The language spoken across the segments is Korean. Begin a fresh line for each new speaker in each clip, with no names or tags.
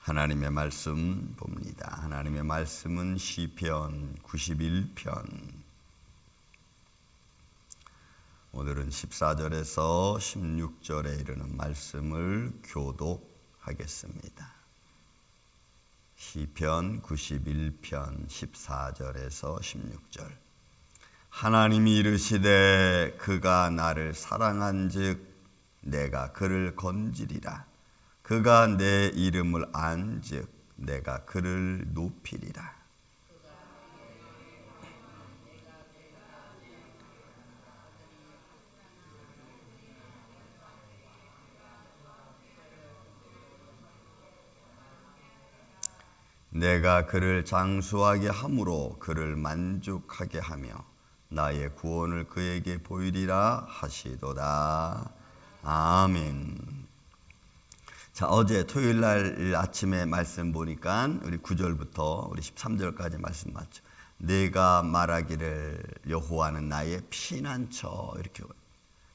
하나님의 말씀 봅니다. 하나님의 말씀은 시편 91편. 오늘은 14절에서 16절에 이르는 말씀을 교독하겠습니다. 시편 91편 14절에서 16절. 하나님이 이르시되 그가 나를 사랑한즉 내가 그를 건지리라. 그가 내 이름을 안즉 내가 그를 높이리라. 내가 그를 장수하게 함으로 그를 만족하게 하며 나의 구원을 그에게 보이리라 하시도다. 아멘. 자, 어제 토요일 날 아침에 말씀 보니까 우리 9절부터 우리 13절까지 말씀 맞죠. 내가 말하기를 여호와는 나의 피난처, 이렇게.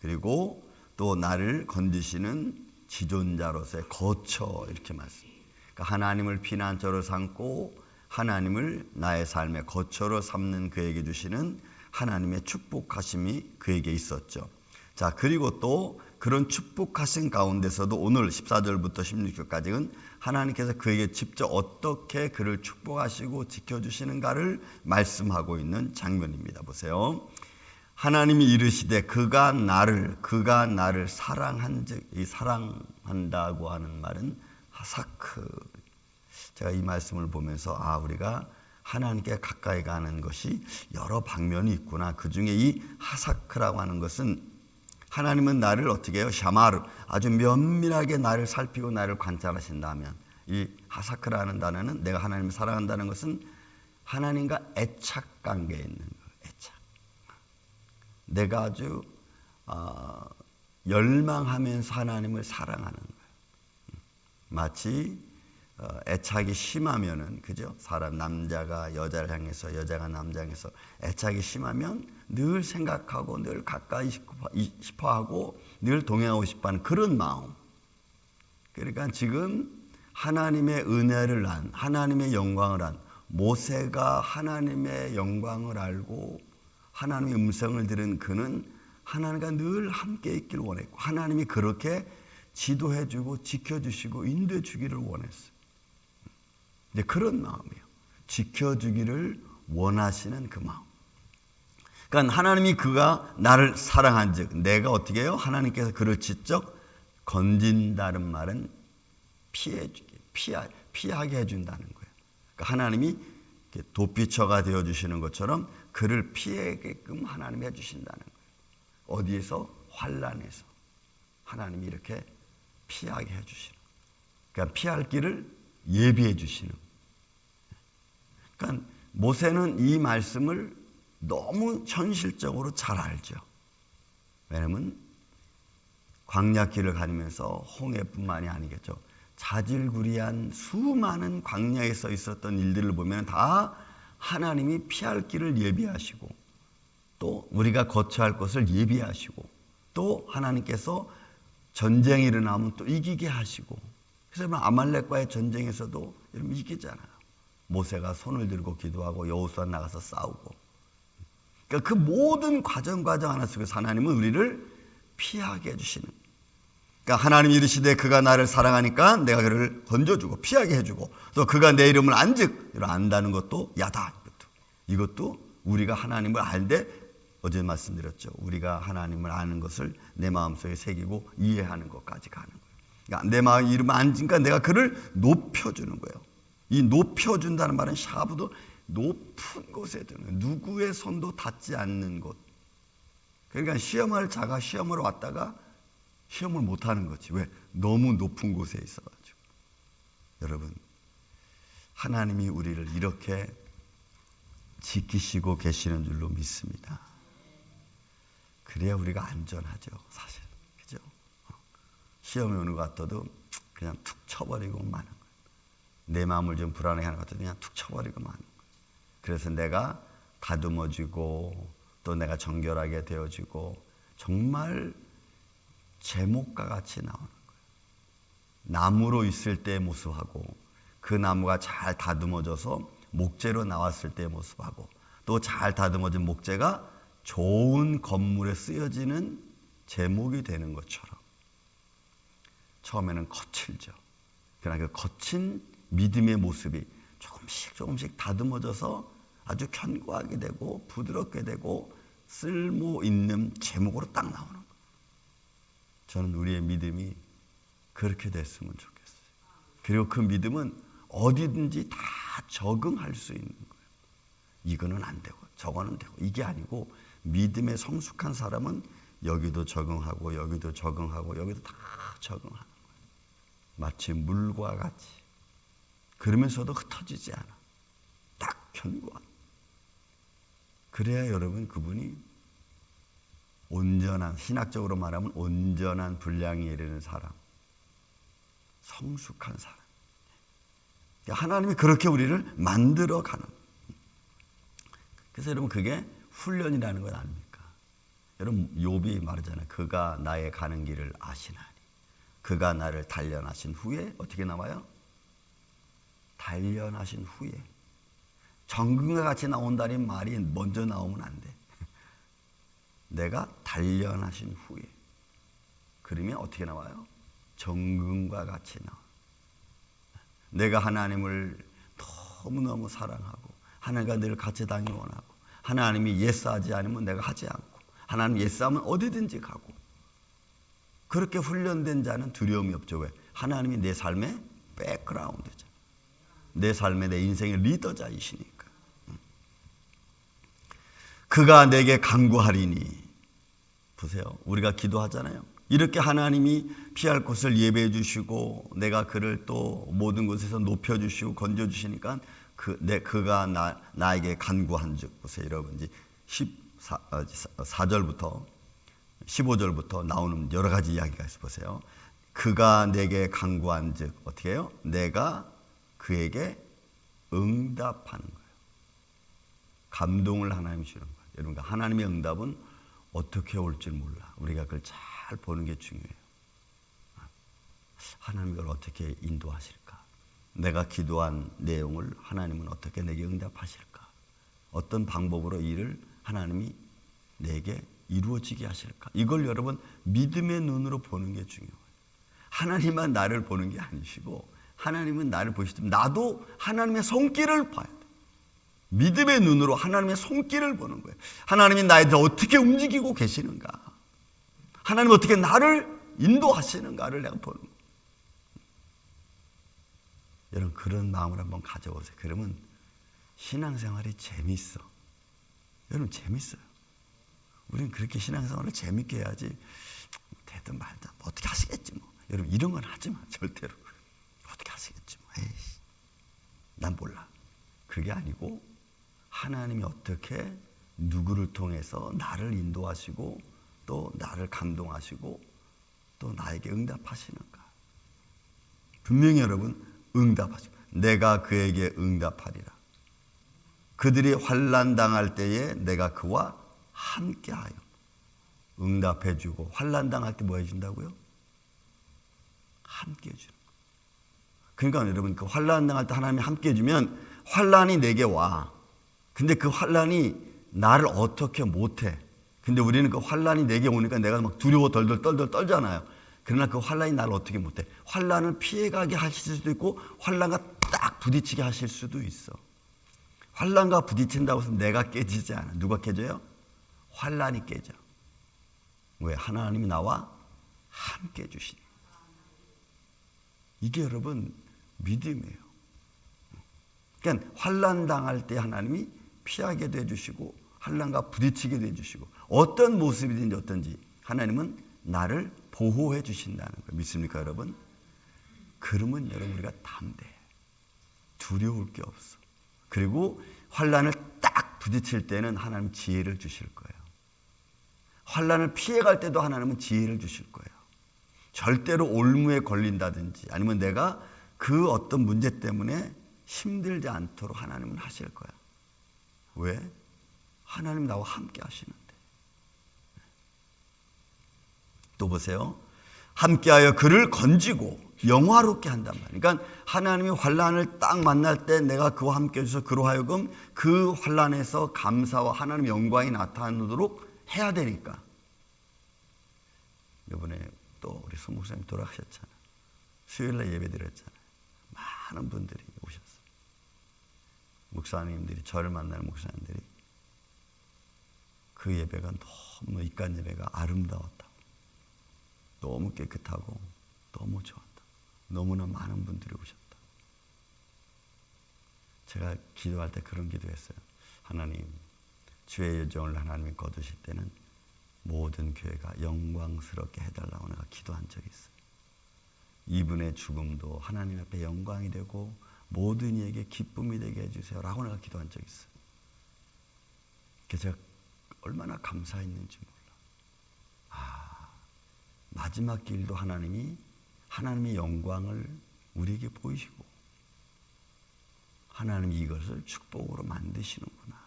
그리고 또 나를 건지시는 지존자로서의 거처, 이렇게 말씀. 그러니까 하나님을 피난처로 삼고 하나님을 나의 삶의 거처로 삼는 그에게 주시는 하나님의 축복하심이 그에게 있었죠. 자, 그리고 또 그런 축복하신 가운데서도 오늘 14절부터 16절까지는 하나님께서 그에게 직접 어떻게 그를 축복하시고 지켜주시는가를 말씀하고 있는 장면입니다. 보세요. 하나님이 이르시되 그가 나를 사랑한즉, 이 사랑한다고 하는 말은 하사크. 제가 이 말씀을 보면서 우리가 하나님께 가까이 가는 것이 여러 방면이 있구나. 그 중에 이 하사크라고 하는 것은 하나님은 나를 어떻게 해요? 샤마르, 아주 면밀하게 나를 살피고 나를 관찰하신다면, 이 하사크라는 단어는 내가 하나님을 사랑한다는 것은 하나님과 애착 관계에 있는 거예요. 애착. 내가 아주 열망하면서 하나님을 사랑하는 거예요. 마치 애착이 심하면은, 그죠? 사람, 남자가 여자를 향해서, 여자가 남자 향해서 애착이 심하면 늘 생각하고 늘 가까이 싶어하고 늘 동행하고 싶어하는 그런 마음. 그러니까 지금 하나님의 은혜를 안, 하나님의 영광을 안, 모세가 하나님의 영광을 알고 하나님의 음성을 들은 그는 하나님과 늘 함께 있기를 원했고, 하나님이 그렇게 지도해주고 지켜주시고 인도해주기를 원했어요. 이제 그런 마음이에요. 지켜주기를 원하시는 그 마음. 그러니까 하나님이 그가 나를 사랑한즉, 내가 어떻게 해요? 하나님께서 그를 직접 건진다는 말은 피하게 해준다는 거예요. 그러니까 하나님이 도피처가 되어주시는 것처럼 그를 피하게끔 하나님이 해주신다는 거예요. 어디에서? 환난에서 하나님이 이렇게 피하게 해주시는 거예요. 그러니까 피할 길을 예비해 주시는. 그러니까 모세는 이 말씀을 너무 현실적으로 잘 알죠. 왜냐하면 광야길을 다니면서 홍해뿐만이 아니겠죠. 자질구리한 수많은 광야에서 있었던 일들을 보면 다 하나님이 피할 길을 예비하시고, 또 우리가 거처할 것을 예비하시고, 또 하나님께서 전쟁이 일어나면 또 이기게 하시고. 그래서 아말렉과의 전쟁에서도 여러분 이기잖아요. 모세가 손을 들고 기도하고 여호수아 나가서 싸우고. 그러니까 그 모든 과정 하나 속에서 하나님은 우리를 피하게 해주시는. 그러니까 하나님이 이르시되 그가 나를 사랑하니까 내가 그를 건져주고 피하게 해주고, 또 그가 내 이름을 안즉, 안다는 것도 야다. 이것도 우리가 하나님을 알되, 어제 말씀드렸죠. 우리가 하나님을 아는 것을 내 마음속에 새기고 이해하는 것까지 가는 거예요. 그러니까 내 마음 이름을 안지니까 내가 그를 높여주는 거예요. 이 높여준다는 말은 샤브도 높은 곳에 드는, 누구의 손도 닿지 않는 곳. 그러니까 시험할 자가 시험을 왔다가 시험을 못하는 거지. 왜? 너무 높은 곳에 있어가지고. 여러분, 하나님이 우리를 이렇게 지키시고 계시는 줄로 믿습니다. 그래야 우리가 안전하죠, 사실. 그죠? 시험이 오는 것 같아도 그냥 툭 쳐버리고 마는 거예요. 내 마음을 좀 불안하게 하는 것 같아도 그냥 툭 쳐버리고 마는 거예요. 그래서 내가 다듬어지고, 또 내가 정결하게 되어지고, 정말 제목과 같이 나오는 거예요. 나무로 있을 때의 모습하고 그 나무가 잘 다듬어져서 목재로 나왔을 때의 모습하고 또 잘 다듬어진 목재가 좋은 건물에 쓰여지는 제목이 되는 것처럼 처음에는 거칠죠. 그러나 그 거친 믿음의 모습이 조금씩 다듬어져서 아주 견고하게 되고 부드럽게 되고 쓸모 있는 제목으로 딱 나오는 거예요. 저는 우리의 믿음이 그렇게 됐으면 좋겠어요. 그리고 그 믿음은 어디든지 다 적응할 수 있는 거예요. 이거는 안 되고 저거는 되고 이게 아니고 믿음에 성숙한 사람은 여기도 적응하고 여기도 적응하고 여기도 다 적응하는 거예요. 마치 물과 같이. 그러면서도 흩어지지 않아. 딱 견고한. 그래야 여러분 그분이 온전한, 신학적으로 말하면 온전한 분량에 이르는 사람, 성숙한 사람. 하나님이 그렇게 우리를 만들어가는. 그래서 여러분 그게 훈련이라는 건 아닙니까? 여러분 욥이 말하잖아요. 그가 나의 가는 길을 아시나니 그가 나를 단련하신 후에 어떻게 나와요? 단련하신 후에. 정금과 같이 나온다는 말이 먼저 나오면 안 돼. 내가 단련하신 후에. 그러면 어떻게 나와요? 정금과 같이 나와. 내가 하나님을 너무너무 사랑하고 하나님과 늘 같이 다니기 원하고 하나님이 예스하지 않으면 내가 하지 않고 하나님 예스하면 어디든지 가고 그렇게 훈련된 자는 두려움이 없죠. 왜? 하나님이 내 삶의 백그라운드죠. 내 삶의 내 인생의 리더자이시니까. 그가 내게 간구하리니. 보세요. 우리가 기도하잖아요. 이렇게 하나님이 피할 곳을 예배해 주시고 내가 그를 또 모든 곳에서 높여 주시고 건져 주시니까 그가 나에게 간구한즉. 보세요. 여러분 14절부터 15절부터 나오는 여러 가지 이야기가 있어. 보세요. 그가 내게 간구한즉 어떻게 해요? 내가 그에게 응답하는 거예요. 감동을 하나님이 주는 거예요. 여러분 하나님의 응답은 어떻게 올지 몰라. 우리가 그걸 잘 보는 게 중요해요. 하나님이 그걸 어떻게 인도하실까? 내가 기도한 내용을 하나님은 어떻게 내게 응답하실까? 어떤 방법으로 일을 하나님이 내게 이루어지게 하실까? 이걸 여러분 믿음의 눈으로 보는 게 중요해요. 하나님만 나를 보는 게 아니시고 하나님은 나를 보시듯 나도 하나님의 손길을 봐야 돼. 믿음의 눈으로 하나님의 손길을 보는 거예요. 하나님이 나에 대해서 어떻게 움직이고 계시는가? 하나님 어떻게 나를 인도하시는가를 내가 보는 거예요. 여러분 그런 마음을 한번 가져보세요. 그러면 신앙생활이 재밌어. 여러분 재밌어요. 우리는 그렇게 신앙생활을 재밌게 해야지 되든 말든 뭐 어떻게 하시겠지 뭐. 여러분 이런 건 하지 마. 절대로. 어떻게 하시겠지 뭐. 에이씨, 난 몰라. 그게 아니고 하나님이 어떻게 누구를 통해서 나를 인도하시고 또 나를 감동하시고 또 나에게 응답하시는가. 분명히 여러분 응답하시고 내가 그에게 응답하리라. 그들이 환난 당할 때에 내가 그와 함께하여. 응답해주고 환난 당할 때 뭐 해준다고요? 함께 해주는 거예요. 그러니까 여러분 그 환난 당할 때 하나님이 함께 해주면 환난이 내게 와. 근데 그 환난이 나를 어떻게 못해. 근데 우리는 그 환난이 내게 오니까 내가 막 두려워 덜덜 떨잖아요. 그러나 그 환난이 나를 어떻게 못해. 환난을 피해가게 하실 수도 있고 환난과 딱 부딪히게 하실 수도 있어. 환난과 부딪힌다고 해서 내가 깨지지 않아. 누가 깨져요? 환난이 깨져. 왜? 하나님이 나와 함께 해주시니. 이게 여러분 믿음이에요. 그러니까 환난 당할 때 하나님이 피하게도 해주시고 환난과 부딪히게도 해주시고 어떤 모습이든지 어떤지 하나님은 나를 보호해 주신다는 거 믿습니까 여러분? 그러면 여러분 우리가 담대해. 두려울 게 없어. 그리고 환난을 딱 부딪힐 때는 하나님 지혜를 주실 거예요. 환난을 피해갈 때도 하나님은 지혜를 주실 거예요. 절대로 올무에 걸린다든지 아니면 내가 그 어떤 문제 때문에 힘들지 않도록 하나님은 하실 거야. 왜? 하나님 나와 함께 하시는데. 또 보세요. 함께하여 그를 건지고 영화롭게 한단 말이에요. 그러니까 하나님이 환난을 딱 만날 때 내가 그와 함께 해줘서 그로 하여금 그 환난에서 감사와 하나님의 영광이 나타나도록 해야 되니까. 이번에 또 우리 송 목사님 돌아가셨잖아요. 수요일날 예배 드렸잖아요. 많은 분들이 오셨어요. 목사님들이, 저를 만나는 목사님들이 그 예배가 너무, 입간 예배가 아름다웠다고, 너무 깨끗하고 너무 좋았다, 너무나 많은 분들이 오셨다. 제가 기도할 때 그런 기도했어요. 하나님, 주의 여정을 하나님이 거두실 때는 모든 교회가 영광스럽게 해달라고 내가 기도한 적이 있어요. 이분의 죽음도 하나님 앞에 영광이 되고 모든 이에게 기쁨이 되게 해주세요 라고 내가 기도한 적이 있어요. 그래서 제가 얼마나 감사했는지 몰라. 마지막 길도 하나님의 영광을 우리에게 보이시고 하나님이 이것을 축복으로 만드시는구나.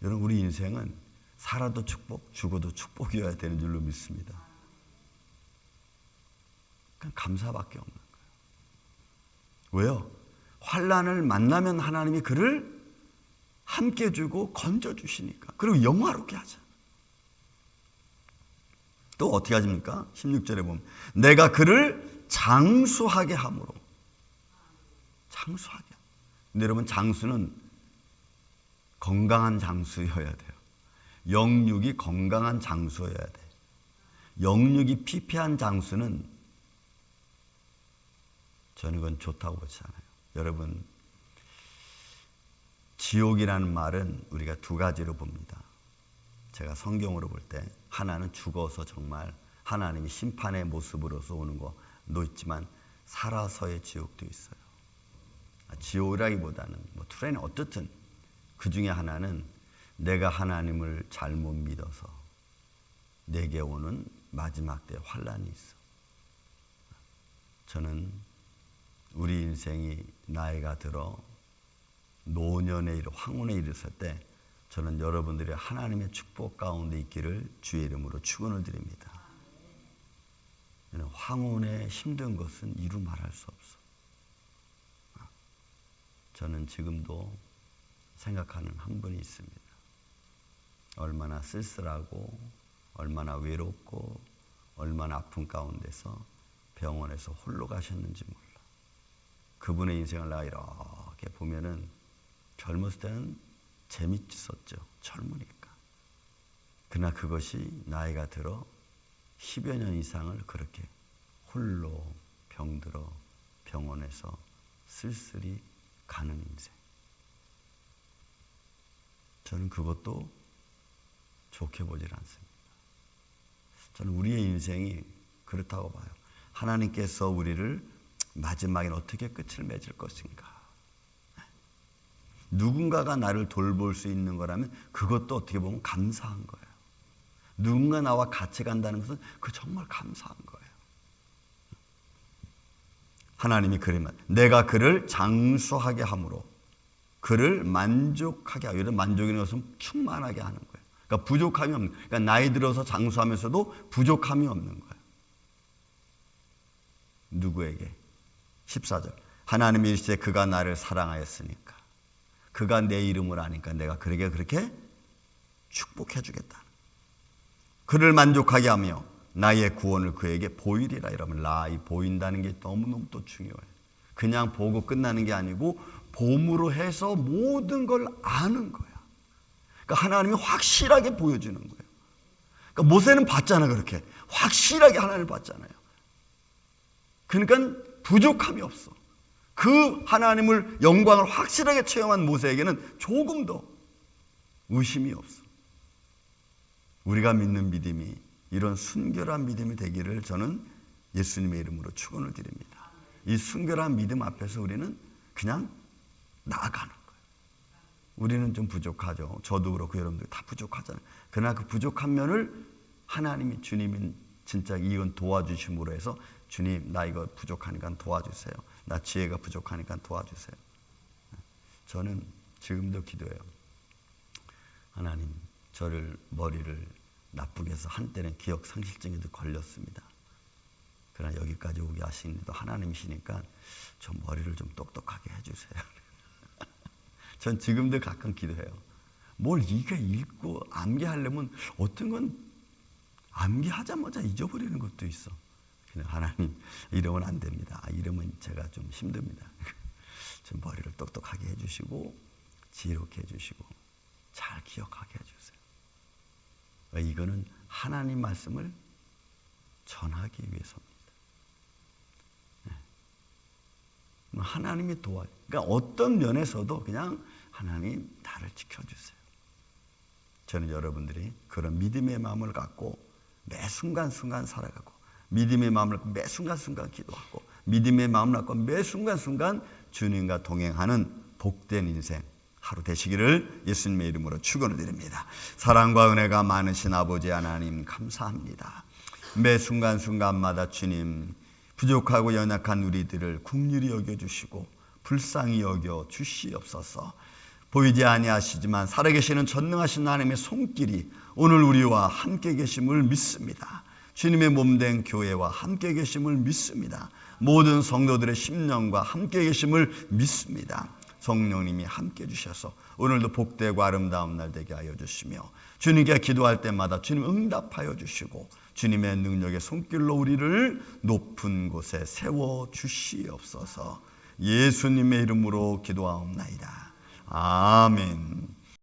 여러분, 우리 인생은 살아도 축복, 죽어도 축복이어야 되는 줄로 믿습니다. 그냥 감사밖에 없는 거예요. 왜요? 환난을 만나면 하나님이 그를 함께 주고 건져주시니까. 그리고 영화롭게 하자. 또 어떻게 하십니까? 16절에 보면 내가 그를 장수하게 함으로. 장수하게. 근데 여러분, 장수는 건강한 장수여야 돼요. 영육이 건강한 장수여야 돼요. 영육이 피폐한 장수는 저는 그건 좋다고 보지 않아요. 여러분, 지옥이라는 말은 우리가 두 가지로 봅니다. 제가 성경으로 볼 때 하나는 죽어서 정말 하나님이 심판의 모습으로서 오는 거도 있지만 살아서의 지옥도 있어요. 지옥이라기보다는 투레는 어떻든 그 중에 하나는 내가 하나님을 잘못 믿어서 내게 오는 마지막 때 환난이 있어. 저는 우리 인생이 나이가 들어 노년에 황혼에 이르렀을 때 저는 여러분들이 하나님의 축복 가운데 있기를 주의 이름으로 축원을 드립니다. 황혼에 힘든 것은 이루 말할 수 없어. 저는 지금도 생각하는 한 분이 있습니다. 얼마나 쓸쓸하고 얼마나 외롭고 얼마나 아픈 가운데서 병원에서 홀로 가셨는지 몰라. 그분의 인생을 내가 이렇게 보면은 젊었을 때는 재밌었죠. 젊으니까. 그러나 그것이 나이가 들어 10여 년 이상을 그렇게 홀로 병들어 병원에서 쓸쓸히 가는 인생. 저는 그것도 좋게 보질 않습니다. 저는 우리의 인생이 그렇다고 봐요. 하나님께서 우리를 마지막에는 어떻게 끝을 맺을 것인가. 누군가가 나를 돌볼 수 있는 거라면 그것도 어떻게 보면 감사한 거예요. 누군가 나와 같이 간다는 것은 그 정말 감사한 거예요. 하나님이 그러면 내가 그를 장수하게 함으로 그를 만족하게 하고, 이런 만족이라는 것은 충만하게 하는 거예요. 그러니까 부족함이 없는, 그러니까 나이 들어서 장수하면서도 부족함이 없는 거예요. 누구에게? 14절. 하나님이 이르시되 그가 나를 사랑하였으니까 그가 내 이름을 아니까 내가 그에게 그렇게 축복해 주겠다. 그를 만족하게 하며 나의 구원을 그에게 보이리라. 이러면 이 보인다는 게 너무너무 또 중요해요. 그냥 보고 끝나는 게 아니고 봄으로 해서 모든 걸 아는 거야. 그러니까 하나님이 확실하게 보여주는 거예요. 그러니까 모세는 봤잖아. 그렇게 확실하게 하나님을 봤잖아요. 그러니까 부족함이 없어. 그 하나님을 영광을 확실하게 체험한 모세에게는 조금도 의심이 없어. 우리가 믿는 믿음이 이런 순결한 믿음이 되기를 저는 예수님의 이름으로 축원을 드립니다. 이 순결한 믿음 앞에서 우리는 그냥 나아가는 거예요. 우리는 좀 부족하죠. 저도 그렇고 여러분들 다 부족하잖아요. 그러나 그 부족한 면을 하나님이, 주님이 진짜 이건 도와주심으로 해서 주님, 나 이거 부족하니까 도와주세요. 나 지혜가 부족하니까 도와주세요. 저는 지금도 기도해요. 하나님, 저를 머리를 나쁘게 해서 한때는 기억 상실증에도 걸렸습니다. 그러나 여기까지 오게 하신 도 하나님이시니까 좀 머리를 좀 똑똑하게 해주세요. 전 지금도 가끔 기도해요. 뭘 이게 읽고 암기하려면 어떤 건 암기하자마자 잊어버리는 것도 있어. 그냥 하나님 이러면 안 됩니다. 이러면 제가 좀 힘듭니다. 좀 머리를 똑똑하게 해주시고 지혜롭게 해주시고 잘 기억하게 해주세요. 이거는 하나님 말씀을 전하기 위해서입니다. 하나님이 그러니까 어떤 면에서도 그냥 하나님 나를 지켜주세요. 저는 여러분들이 그런 믿음의 마음을 갖고 매 순간순간 살아가고 믿음의 마음을 갖고 매 순간순간 기도하고 믿음의 마음을 갖고 매 순간순간 주님과 동행하는 복된 인생 하루 되시기를 예수님의 이름으로 축원을 드립니다. 사랑과 은혜가 많으신 아버지 하나님 감사합니다. 매 순간순간마다 주님 부족하고 연약한 우리들을 긍휼히 여겨주시고 불쌍히 여겨 주시옵소서. 보이지 아니하시지만 살아계시는 전능하신 하나님의 손길이 오늘 우리와 함께 계심을 믿습니다. 주님의 몸된 교회와 함께 계심을 믿습니다. 모든 성도들의 심령과 함께 계심을 믿습니다. 성령님이 함께 주셔서 오늘도 복되고 아름다운 날 되게 하여 주시며 주님께 기도할 때마다 주님 응답하여 주시고 주님의 능력의 손길로 우리를 높은 곳에 세워 주시옵소서. 예수님의 이름으로 기도하옵나이다. 아멘.